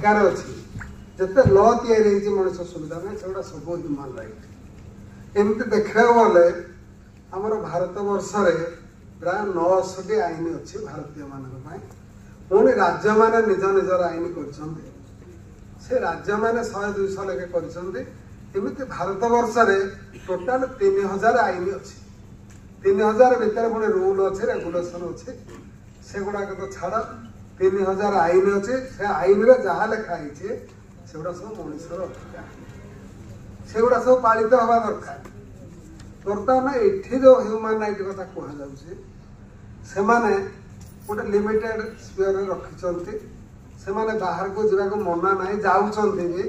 अधिकार अच्छी जिते ल या मनुष्य सुविधा नहीं से सब ह्यूमन राइट एमती देखा गले आमर भारत वर्ष प्राय 900 आईन अच्छी भारतीय मान पुणी राज्य मैंने निज निजर आईन कर राज्य मैंने 100-200 लेखे करमती भारत वर्ष टोटाल 3000 आईन अच्छी 3000 भितर पुणी रूल अच्छे रेगुलेसन अच्छे से गुड़ाक तो छाड़ 3000 आईन अच्छे से आईन में जहाँ लिखाई से गुड़ा सब मनुष्यर अधिकार से गुड़ा सब पालित हवा दरकार बर्तमान ये जो ह्यूमन राइट कथा कहुचे से गोटे लिमिटेड स्पीयर रखिंट से बाहर को जावाक मना ना जाऊँगी भी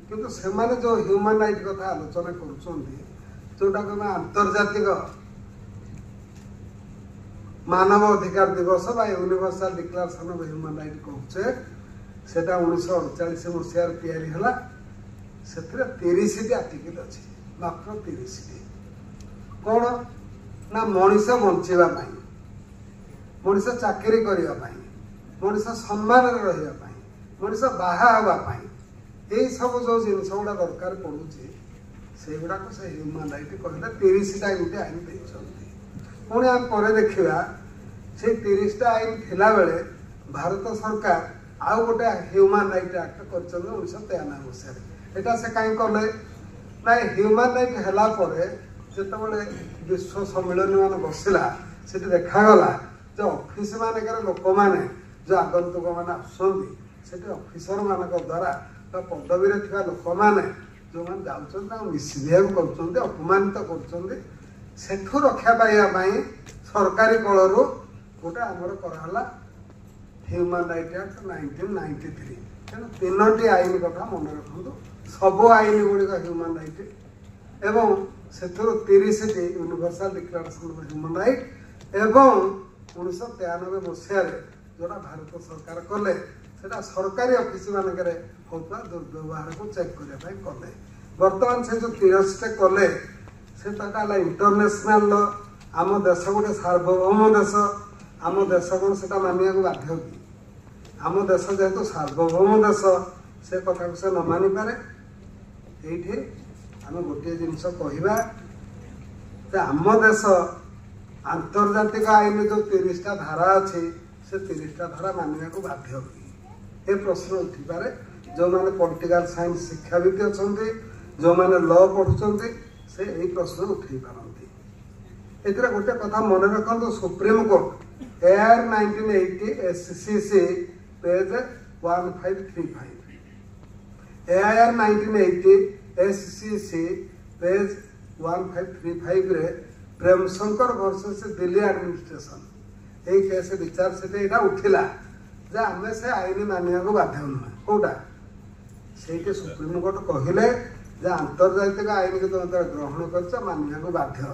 किंतु से जो ह्यूमन राइट कथा आलोचना करोटा को आंतर्जातिक मानव अधिकार दिवस बा universal declaration of human right कहचे से 1948 मसीह या से 30 आर्टिकल अच्छी मात्र 30 कौन ना मनीष बचाई मनीष चाकरी करने मनीष सम्मान रही मनीष बाहावाई यही सब जो जिन गुड़ा दरकार पड़ूँ से गुड़ाक से ह्यूमन राइट कहले 30टा एमती आईन देते पुणी आम पर देखा से 30टा आईन थिला बेले भारत सरकार आउ गोटे ह्यूमन राइट एक्ट कर 1993 मसीह यहाँ से कहीं कले ना ह्यूमन राइट है जिते विश्व सम्मिलन मान बसला से देखागला जो ऑफिस मानकर लोक मैंने जो आगंतुक मैंने आसुँच ऑफिसर मान द्वारा पदवी लोक मैंने जो मैंने जाऊँ मिसबिहेव कर अपमानित कर रक्षा पाइबापी सरकारी कलू गोटे आमर कराला ह्यूमन राइट एक्ट 1993 तेणु 3टी आईन कथा मन रखु सब आईन गुड़िक ह्यूमन राइट एवं से 30टी universal declaration of human right एवं 1993 मसीह जोड़ा भारत सरकार कले सेटा सरकारी ऑफिस मानक होता दुर्व्यवहार को चेक करने कले बर्तमान से जो 30 कले से इंटरनेशनल आम देश गोटे सार्वभौम देश आम देश कौन से मानिया बाध्य कि आम देश जेहेतु सार्वभौम देश से कथा को से न मानि पारे ये आम गोटे जिनस कहवा आम देश आंतर्जातिक आईन जो 30टा धारा अच्छी से 30टा धारा मानिया को बाध्य कि ये प्रश्न उठी पारे जो मैंने पॉलिटिकल साइंस शिक्षाविद अच्छा जो मैंने लॉ पढ़ुंट से यही प्रश्न उठे पारती ए गोटे कथा मन रखु supreme court AR 1980 SCC page 1535 AR 1980 SCC page 1535 रे प्रेमशंकर वर्सेस दिल्ली एडमिनिस्ट्रेशन यही केस विचार से उठिला आम से आईन मानिया को बाध्य नुहे कौटा से सुप्रीम कोर्ट कहले आंतर्जातिक आईन को तुम ग्रहण कर मानिया को बाध्य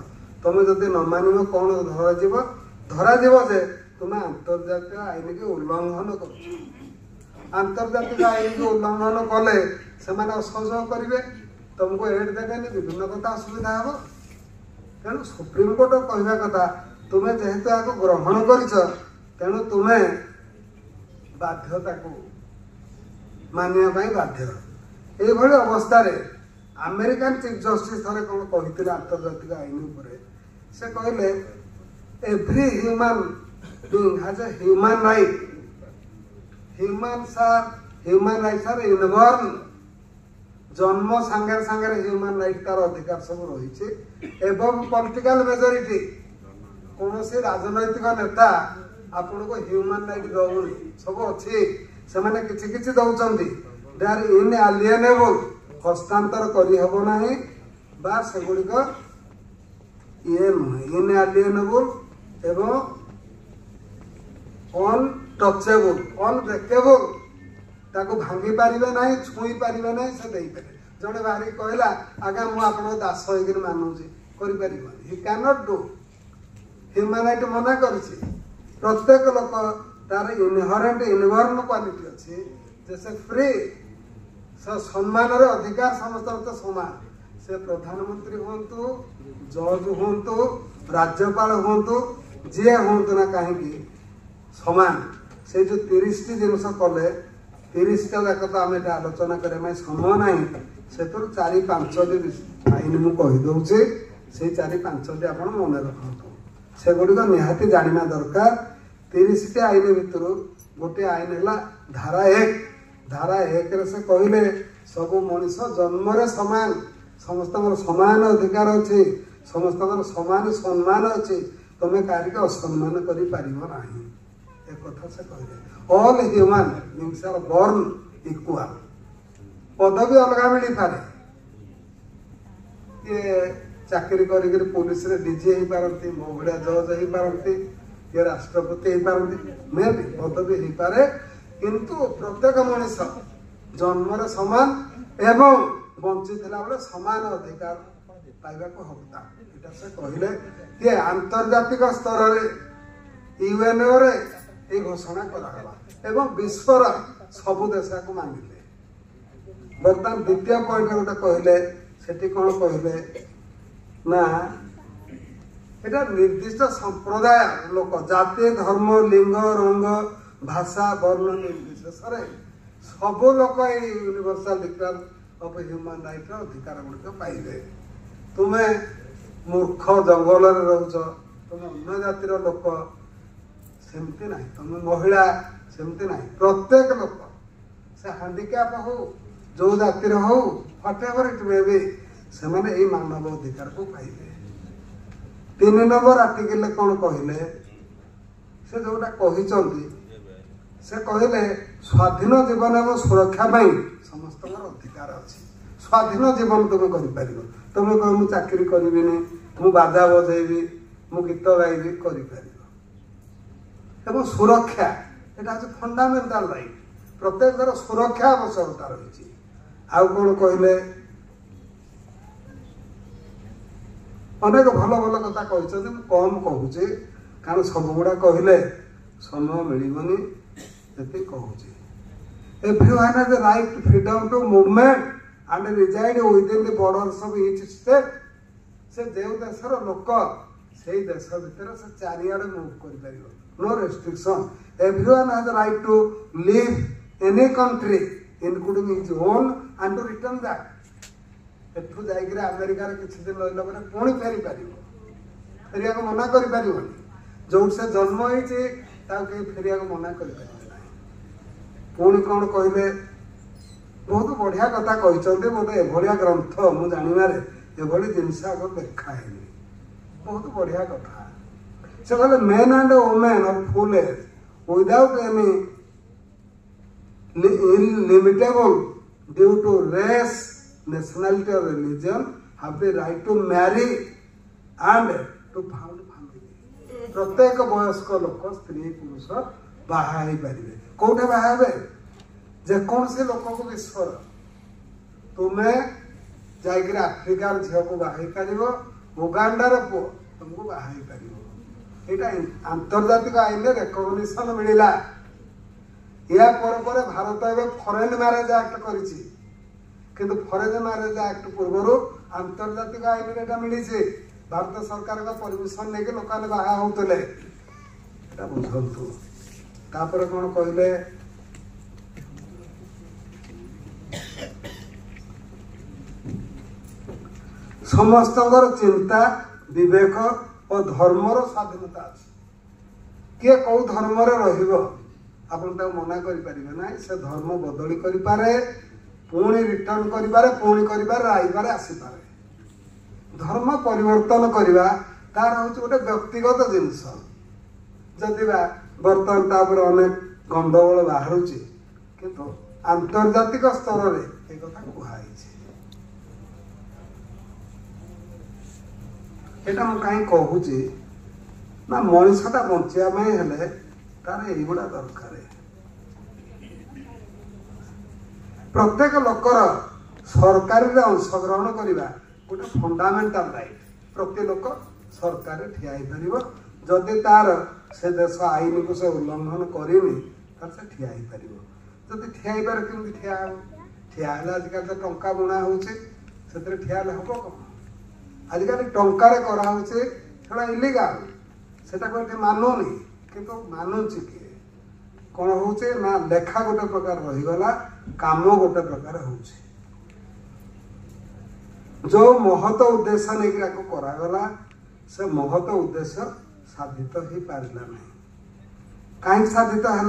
तुम जदि न मान कौन धराज जे तुम आंतर्जातिक आईन की उल्लंघन कर आंतर्जातिक आईन की उल्लंघन कले से असहयोग करेंगे तुमको एड देखेनि विभिन्न कथा असुविधा हे तेणु सुप्रीम कोर्ट कहवा कथा तुम्हें जेहेतु या ग्रहण कर तेणु तुम्हें बाध्यता को मानिया बाध्य ये अवस्था अमेरिकन चीफ जस्टिस थे कौन कहते आंतर्जातिक आईन उपरे से कहले every human being has a human right human rights are inborn जन्म सांगे सांगे ह्यूमन राइट तार अधिकार सब रही एवं पॉलिटिकल मेजोरिटी कौन से राजनैतिक नेता आपन को ह्यूमन राइट दौनी सब अच्छी से किसी दौरान दे आर इनएलिएनेबल हस्तांतर करना बा से गुड़िक ये नुहे इनएलिएनेबल एवं अनटचेबल अनब्रेकेबल ताको भांगी पारिबे नहीं छुई पारिबे नहीं से देई पारे जने बाहरी कहला आगे मु आपन दास होइकिन मानुची करि पारिबो he can not do human right मना करछि प्रत्येक लोक तार इनहेरेंट इनबॉर्न क्वालिटी अछि जैसे फ्री सम्मान अधिकार समस्त समान से प्रधानमंत्री हूँ जज हूँ राज्यपाल हूँ जी हूँ ना कहीं समान से जो 30टी जिनस कले 30टा ଯାକ ତ ଆମେ ଏଟା ଆଲୋଚନା କରିବା ପାଇଁ ସମୟ ନାହିଁ। ସେଥିରୁ 4-5ଟି ଆଇନ ମୁଁ କହିଦେଉଛି, ସେଇ 4-5ଟି ଆପଣ ମନେ ରଖନ୍ତୁ, ସେଗୁଡ଼ିକ ନିହାତି ଜାଣିବା ଦରକାର। 30ଟି ଆଇନ ଭିତରୁ ଗୋଟିଏ ଆଇନ ହେଲା ଧାରା 1। ଧାରା 1ରେ ସେ କହିଲେ ସବୁ ମଣିଷ ଜନ୍ମରେ ସମାନ, ସମସ୍ତଙ୍କର ସମାନ ଅଧିକାର ଅଛି, ସମସ୍ତଙ୍କର ସମାନ ସମ୍ମାନ ଅଛି, ତମେ କାହାରିକି ଅସମ୍ମାନ କରିପାରିବ ନାହିଁ, ଏ କଥା ସେ କହିଲେ। ଅଲ୍ ହ୍ୟୁମାନ୍ ବିଙ୍ଗ୍ସ ଆର୍ ବର୍ନ ଇକ୍ୱାଲ। ପଦବୀ ଅଲଗା ମିଳିପାରେ, କିଏ ଚାକିରି କରିକିରି ପୋଲିସରେ ଡିଜି ହେଇପାରନ୍ତି, ମୋ ଭଳିଆ ଜଜ୍ ହେଇପାରନ୍ତି, କିଏ ରାଷ୍ଟ୍ରପତି ହେଇପାରନ୍ତି, ମେ ବି ପଦବୀ ହେଇପାରେ, କିନ୍ତୁ ପ୍ରତ୍ୟେକ ମଣିଷ ଜନ୍ମରେ ସମାନ ଏବଂ ବଞ୍ଚିଥିଲା ବେଳେ ସମାନ ଅଧିକାର ପାଇବାକୁ ହକଦାର, ଏଇଟା ସେ କହିଲେ। କିଏ ଆନ୍ତର୍ଜାତିକ ସ୍ତରରେ ୟୁଏନ୍ଓରେ এই ঘোষণা করা হলা এবং বিশ্বর সবু দেশকে মানিলে। বর্তমান দ্বিতীয় পয়েন্ট গোটে কহিলে, সেটি কোন কহিলে না এটা নির্দিষ্ট সম্প্রদায় লোক, জাতি, ধর্ম, লিঙ্গ, রঙ্গ, ভাষা, বর্ণ নির্বিশেষে সবু লোক এই universal declare of human right अधिकार गुड़िक पाइबे। तुमे मूर्ख जंगल रोच, तुम अन्य जातिर लोक सेमती ना, तुम महिला सेमती ना, प्रत्येक लोक से हैंडिकैप हो जो जातिर हो what ever it may be से माने ए मानव अधिकार को पाइबे। 3 नंबर आर्टिकल कौन कहले, से जोटा कहिचंती से कहले स्वाधीन जीवन एवं सुरक्षा पाई समस्त अधिकार अच्छी। स्वाधीन जीवन तुम कर, तुम कह मु चाकरी करी, मु बाजा बजेबी, मु गीत गाइबी, कर एवं सुरक्षा एटा हচ্ছে फंडामेंटाल राइट। प्रत्येक सुरक्षा आवश्यकता रही। आउ कौन कहले अनेक भल भल कथा कहते, कम कहूचे कारण सब गुड़ा कहले समय मिलबनी, ये कहूचे। Everyone has the right to freedom to movement and reside within the borders of each state. से जो देशर लोक से देश भितर से चारिआडे मूव कर, no restriction. Everyone has right to live any country including his own and to return that. एठू जाइकर अमेरिका किसी दिन रहिला ପରେ पुणी फेरी पार, फेरिया को मना कर पारिबनी। जो से जन्म होइछि ताऊ के फेरिया को मना कर पारिबे नाही। पुणी कौन कहले बहुत बढ़िया कथा कहते, बोले एभलिया ग्रंथ मु जानिबारे एभली जिनस आग देखा है, बहुत बढ़िया कथा। से कहले men and women of full age without any inlimitable due to race, nationality or religion have the right to marry and to found family. प्रत्येक वयस्क लोक स्त्री पुरुष बाहा ही पारिबे। कोठे बाहा हेबे? जे कौन से लोक को विश्व तुम्हें जाकर आफ्रिकार झील को बाहा पार, उगांडार पुओ तुमको बाहा पार। यहाँ आंतर्जातिक आईन रेकग्निशन मिलला। या पर भारत एवं फरेन मैरेज एक्ट करिछि, किंतु फरेन मैरेज एक्ट पूर्व आंतर्जातिक आईन मिली। भारत सरकार का परमिशन लेके लोक बाहा होते बुझु। तापर कौन कहले समस्त चिंता विवेक और धर्मर स्वाधीनता अच्छी। किए कौ धर्म आपन मना करें ना, से धर्म बदली करे, पुणी रिटर्न करे, पुणी करे आसीपारे। धर्म परिवर्तन करवा तार हूँ गोटे व्यक्तिगत जिनस। जदि बर्तमान तापर अनेक गंडगोल बाहर किंतु आंतर्जातिक स्तर में एक कथा कहुई। एटा मु कहीं कहूची ना, मनीषटा बचापी हेले तार युवा दरकार। प्रत्येक लोकर सरकारी अंशग्रहण करवा गोटे फंडामेंटाल राइट। प्रत्येक लोक सरकार ठिया पार, जदि तार से देश आईन को से उल्लंघन करनी से ठिया पार। जदि ठिया पार केमती ठिया ठिया आजिकल तो टंका बुणा हो ठिया हम कौन? आजिकल टंकार कराऊे इलिगाल, से मानुनी किंतु मानुची किए कौन होचे ना लेखा गोटे प्रकार रहीगला काम गोटे प्रकार होचे जो महत उद्देश्य नहीं करागला से महत उद्देश्य साधित हो पारा नहीं कहीं साधित है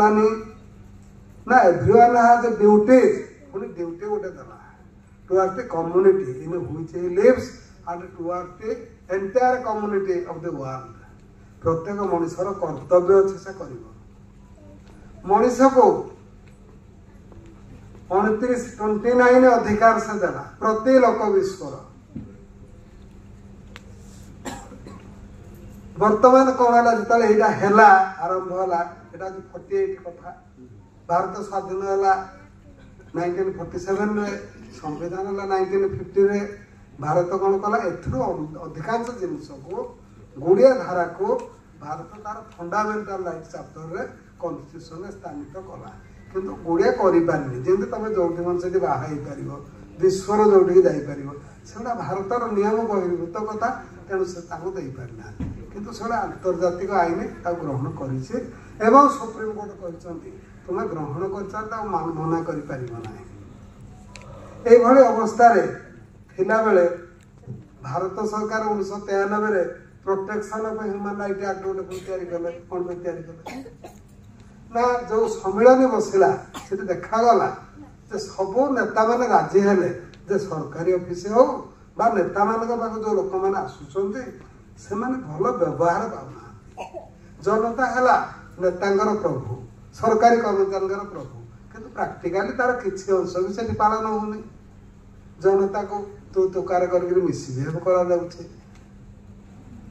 ना एवरीवन हैज ड्यूटीज पुणी ड्यूटी गोटे देला towards the community in which he lives and towards the entire community of the world प्रत्येक मनुष्यर कर्तव्य अच्छे से कर मनुष्य को 29 अधिकार से देला प्रति लोक विश्वर वर्तमान कौन है जो आरंभ है 48 कथा भारत स्वाधीन है 1947 रे संविधान है 1950 रे भारत कौन कला अधिकांश जिनस को गुड़िया धारा को भारत तार फंडामेंटाल राइट चैप्टर रे कॉन्स्टिट्यूशन स्थानित कला किंतु गुड़िया करि पारनी जेंति तमे जोठी मन से बाहा ही परिबो विश्वर जोठी जाई परिबो सेडा भारतर नियम बहिर्भूत कथा तेणु से ताको देई पारना किंतु सेडा अंतर्जातिक आईन ता ग्रहण करिसे एवं सुप्रीम कोर्ट कहचंती तुमे ग्रहण करछा मना करि परिबो नाही एई भली अवस्था रे थिला बेले भारत सरकार 1993 रे protection of human right act गोटे तैयारी कले कौन तैयारी कले ना जो सम्मिलन बसला से देखागला सबू नेता मैंने राजी हेले सरकारी ऑफिस हो बा नेता मान जो लोक मैंने आसुचंती से भल व्यवहार पाऊना जनता है नेता प्रभु सरकारी कर्मचारी प्रभु किंतु प्रैक्टिकली तार किसी अंश भी से पालन होनी जनता को तू तुकार कर मिसबिहेव करा जाउछे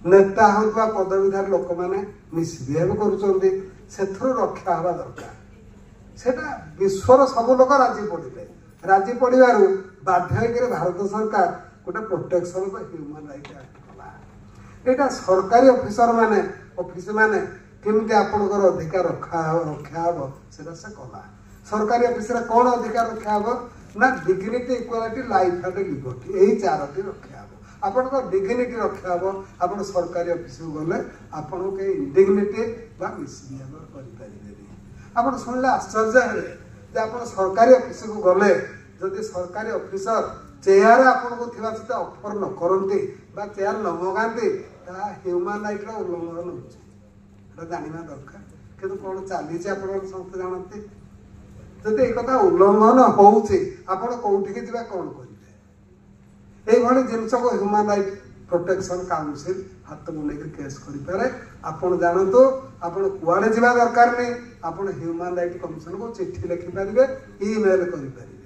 नेता होता पदवीधार लोक मैंने मिसबिहेव करुचंती सेथुरु रक्षा हवा दरकार सेटा विश्वर सब लोक राजी पड़े राजी पड़ू बाध्य भारत सरकार गोटे protection of human right act कला यहाँ सरकारी ऑफिसर माने ऑफिस माने केमती आपनकर अधिकार रखा हम से कला सरकारी ऑफिस रे कौन अधिकार रखा हम ना dignity equality life and liberty यही चारोटी रखा हम आपण डिग्निटी रखा हम आप सरकारी ऑफिस को गले आपन के इंडिग्निटी बा मिसबिहेव करें आप शुणिले आश्चर्य है आप सरकारी ऑफिस को गले जदि सरकारी ऑफिसर चेयर आपन को थिबा सहित ऑफर न करती चेयर न मगाती ह्यूमन राइट उल्लंघन हो जाना दरकार कि कौन चली आप समस्त जानते जदि एक उल्लंघन होठी जा कौन करेंगे ये जिनस को ह्यूमन राइट प्रोटेक्शन काउंसिल हाथ को लेकर केस करें आपड़ जानतु आपड़ कुआड़े जा दरकार नहीं आप ह्यूमन राइट कमिशन को चिट्ठी लिखिपारे इमेल करें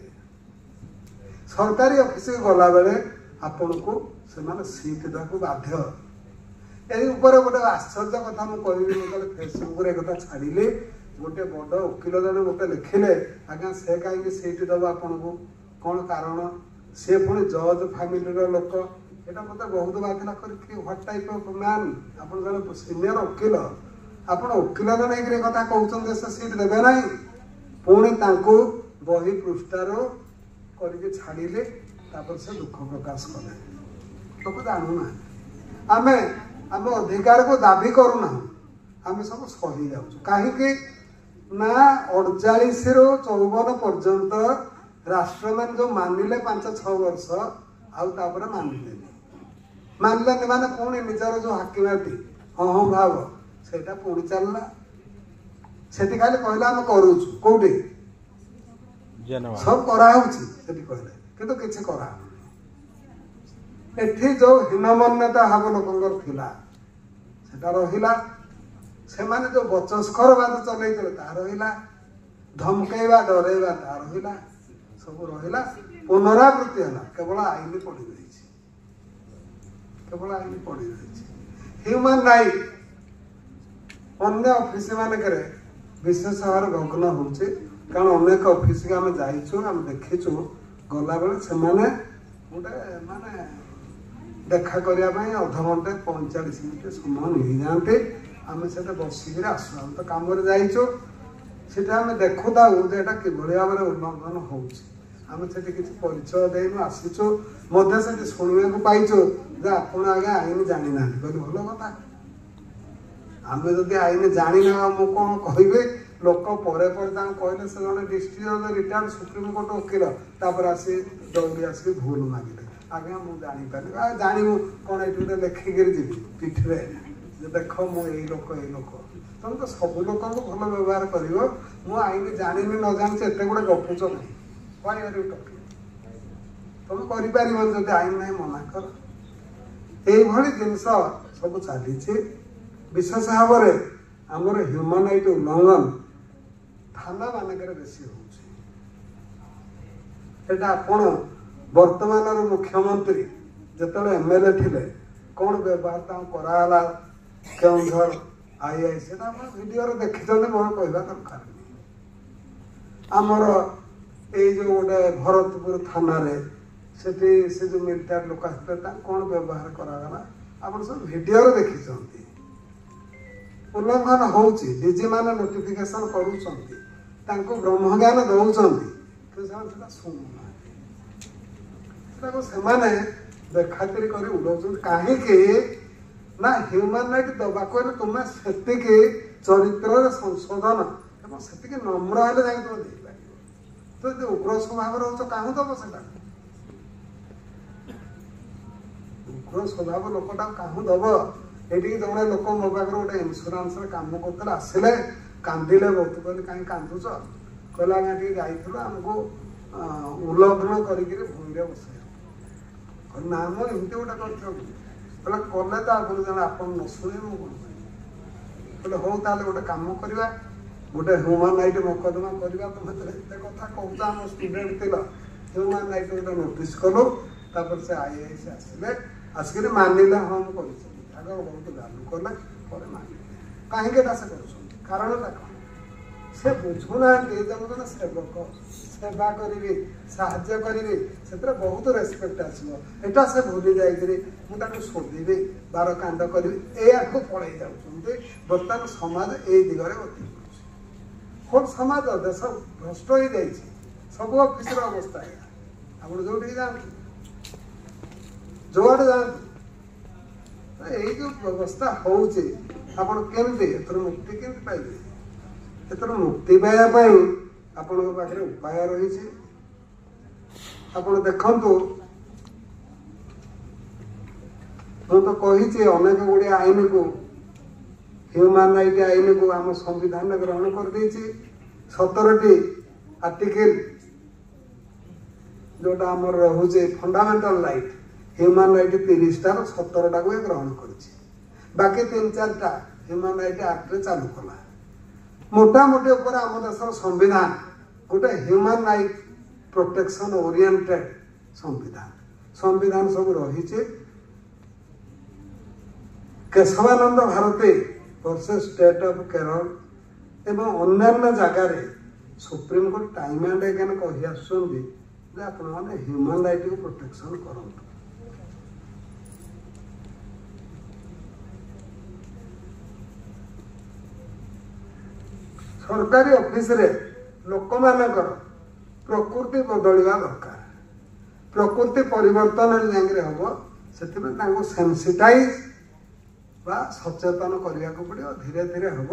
सरकारी ऑफिस गला बेले आपण को सीट देवाक बाध्य ऊपर गोटे आश्चर्य कथा मुझे फेसबुक रे कथा छाड़िली गोटे बड़ वकिल जन मत लिखिले आज्ञा से कहीं सीट दब आपन को कौन कारण सी पुणी जज फैमिली लोक यहाँ मत बहुत बाधिला कर व्हाट टाइप ऑफ मैन आप सीनियर वकिल आप वकिल जन कथा कहते से सीट देवे ना पुणी बही पृष्ठार करके छाड़िले से दुख प्रकाश कले लोक जानूना आम आम अधिकार को दाबी करूना आम सब सही जाऊँ कहीं ना 48 ରୁ 54 पर्यंत राष्ट्र मान जो मानिले 5-6 वर्ष आउे मानिले माने पुणी निजर जो हाकिमाती अहम भाव से पुणी चलला से खाली कहला आम करूँ कौटी सब कहले किंतु किसी करा एठी जो हीनमन्यता भाव लोकंर थिला सेटा रहिला सेमाने जो बचस्करवाद चलैते ता रहिला धमकैवा डरैवा ता रहिला सब रहिला पुनरावृत्ति हला केवल आईन पड़ी रही केवल आईन पड़ी रही ह्यूमन राइट अन्य ऑफिस मानक विशेष भाव भग्न होचे कारण अनेक ऑफिस के आम जाइछु आम देखिछु गला बेले से माने गोटे माने देखा करने अध घंटे 45 मिनट समय नहीं जाते आम से बसिक आसू आम तो कम जाइछु सीटा आम देखु था यहाँ कि भाव में उल्लंघन होम से किसी परिचय देनु आसीचु से शुणा पाइचु आपड़ आज्ञा आईन जानी ना कहली भल कथा आम जदि आईन जानी ना मु कौन कहे लोक पर कहले से जन डिस्ट्रिक्ट जज रिटायर्ड सुप्रीमकोर्ट वकिल तापर आसी दौड़ी आसिक भूल मागिले आज्ञा मुझे जापारे जानू कौन ये गोटे लेखिकी जी पिठे देख मुझे लोक तुम तो सब लोक भल व्यवहार कर आईन जानी न जानी एत गुड़े गपुच ना तुम कर आईन ना मना कर ये जिनस सब चली विशेष भाव में आमर ह्यूमन राइट उल्लंघन थाना मानक बेसी होटा आपण वर्तमान मुख्यमंत्री जिते एमएलए थिले कौन व्यवहार कराला केउझर आई से भिडियो देखी मोर कहवा दरकार आमर ये जो गोटे भरतपुर थाना से जो मिलिटारी लोक आसते कौन व्यवहार कराला आप सब भिडियो देखी उल्लंघन होची डीजी माने नोटिफिकेशन करूछंती ब्रह्मज्ञान दौरान शुणुना से बेखातिर कर उड़ाउछन कहीं ना ह्यूमन राइट दबा कहले तुम्हें से चरित्र संशोधन एवं से नम्र हेल्ले जाए तुम दे पार तो जो उग्र स्वभाव रोच क्या दब से उग्र स्वभाव लोकटा क्या दब ये जड़े लोक मो पाखे गोटे इन्शुरांस काम करते आसिले कांदिले बहुत कहले कहीं कांदुच कहला आज्ञा टे जाइल आमको उल्लंघन कर भूमि बसै ना मुझे गोटे कर कले तो आप जन आप न शुणे मुझे हूँ ताल गोटे कम करवा गोटे ह्यूमन राइट मकदमा करवा तुम एत कथा कौच आम स्टूडेंट थिल ह्यूमन राइट गोटे नोटिस कलु तापर से आईआईसी आसिले आसिक मानिले हाँ मुझे आग बहुत भैल्यू कले मानिले कहीं से कारण से बुझुना जन सेवक सेवा करी साहाय्य करी से बहुत रेस्पेक्ट आसटा से भूली जाकर शोधि बार कांड करी को पड़े जाऊँ बर्तमान समाज ये दिगरे गति कर समाज देश भ्रष्ट हो जाए सब ऑफिस अवस्था है आप जो जातु जोड़े जातु यही जो व्यवस्था होती मुक्ति केमती पाइबे एथर मुक्ति पाइबा आपण पाखे उपाय रही आप देखु तो कही अनेक गुड़े आईन को ह्यूमन राइट आईन को आम संविधान ग्रहण कर 17टी आर्टिकल जोटा आम रोचे फंडामेंटल राइट ह्यूमन राइट 30टा 17टा को ग्रहण कर बाकी 3-4टा ह्यूमन राइट एक्ट चालू कला मोटामोटी ऊपर आम देशर संविधान गोटे ह्यूमन राइट प्रोटेक्शन ओरिएंटेड संविधान सब रही Kesavananda Bharati versus state of Kerala एवं अन्य जगार सुप्रीमकोर्ट टाइम एंड अगेन कही आसुँच ह्यूमन राइट को प्रोटेक्शन करूँ सरकारी ऑफिस रे लोक मानकर प्रकृति बदलवा दरकार प्रकृति परिवर्तन हम से सेंसिटाइज बा सचेतन करने को पड़ो धीरे धीरे हम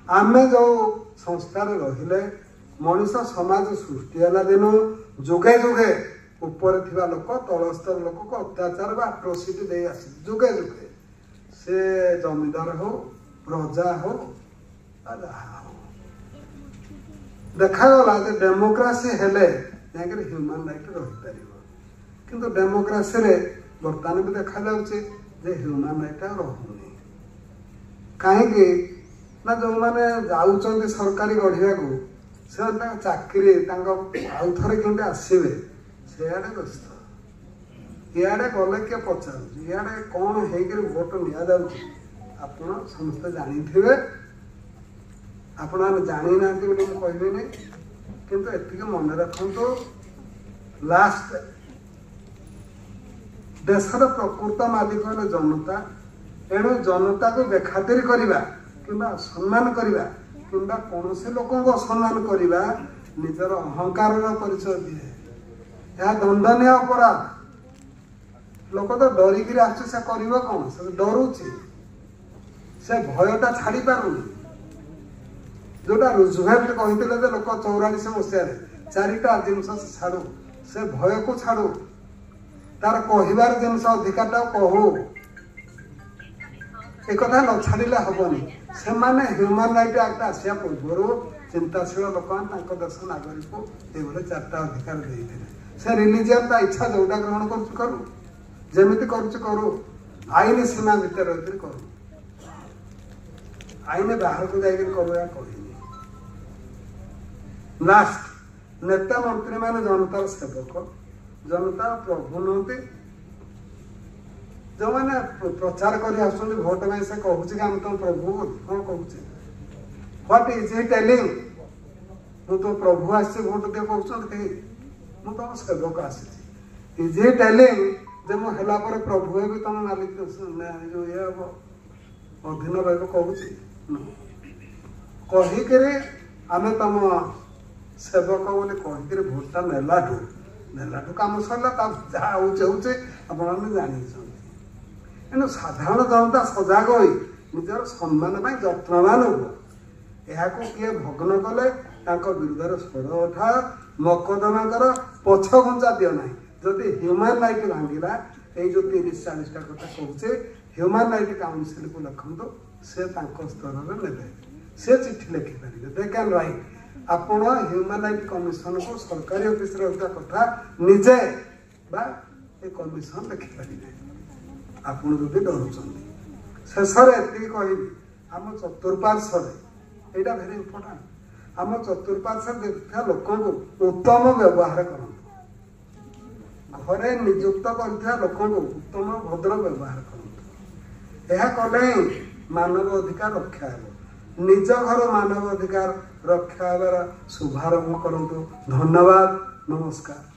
आम जो संस्थार रहिले मनीष समाज सृष्टि है दिन जुगे जुगे ऊपर थिबा लोक तलस्तर लोक को अत्याचार बा अट्रोसिटी दे आसी जुगे जुगे से जमीदार हो प्रजा हो देखागला डेमोक्रासी हेले ह्यूमन राइट रही पार किंतु डेमोक्रासी रे बर्तमान भी देखा जाउचे ह्यूमन राइट रहुनी कहीं ना जो मैंने जाऊँ सरकारी गढ़ा को से चाकरी आउ थे केमती आसवे सियाड़े व्यस्त इे गले किए पचार इे कौन हो भोट नि आप समस्ते जानी आपण जानी ना कहबी किंतु एति मन रखु लास्ट देशर प्रकृत मालिक है जनता एणु जनता को बेखातिर करवा कि सम्मान करवा कि कौन लोक असम्मान करवा निजर अहंकार परिचय दिए यह दंडनीय अपराध लोक तो डरिकी आस कौन से डरुची से भयटा छाड़ी पारुनी जोटा रुजवेल्ट कहते लोक 44 मसीह 4टा जिनस छाड़ू से भय को छाड़ू तार कहबार जिनस अधिकार कहू एक कथा न छाड़िले हेनी से ह्यूमन राइट एक्ट आसिया पूर्व चिंताशील लोक देश नागरिक को ये 4टा अधिकार देते से रिलीजियन ता इच्छा जोटा ग्रहण करू जमी करू आईन सीमा भितर रही करू आईन बाहर को जाकर करूँ कही लास्ट नेता मंत्री मान जनतार सेवक जनता प्रभु नुहति जो मैंने प्रचार कर भोट में से कहूँ कि आम तुम प्रभु कौन कहूँ व्हाट इज ही टेलिंग मु तो प्रभु आसी भोट दिए कहते मु तुम सेवक आसी इज ही टेलिंग जे मु हला पर प्रभु भी तुम मालिक जो ये हम अधीन रही कहूँ कहीक आम तुम सेवक बोले कहीकि भोटा नेलाठू कम सरला जहाँ होचे आपने जानी एणु साधारण जनता सजग हो निजर सम्मान जत्नवान हो किए भग्न कले विरुद्ध स्वर उठा मकदमा कर पछ घुंचा दियो ना जदि ह्यूमन राइट भांगला ये जो 30-40टा कथा कहूचे ह्यूमन राइट काउंसिल को लिखु से स्तर में ने से चिठी लिखिपारे दे कैन राइट आपण ह्यूमन राइट कमिशन को सरकारी ऑफिस कथा निजे बा ए कमिशन लिखिपारे आपड़ जो डरुंच शेष कहि आम चतुर्पार्श्व यहाँ भेरी इम्पोर्टाट आम चतुर्पार्श्व देखा लोक को उत्तम व्यवहार कर घरे नियुक्त कर लोक उत्तम भद्र व्यवहार करें मानव अधिकार रक्षा हो निज घर मानव अधिकार रक्षा शुभारंभ करूँ। धन्यवाद, नमस्कार।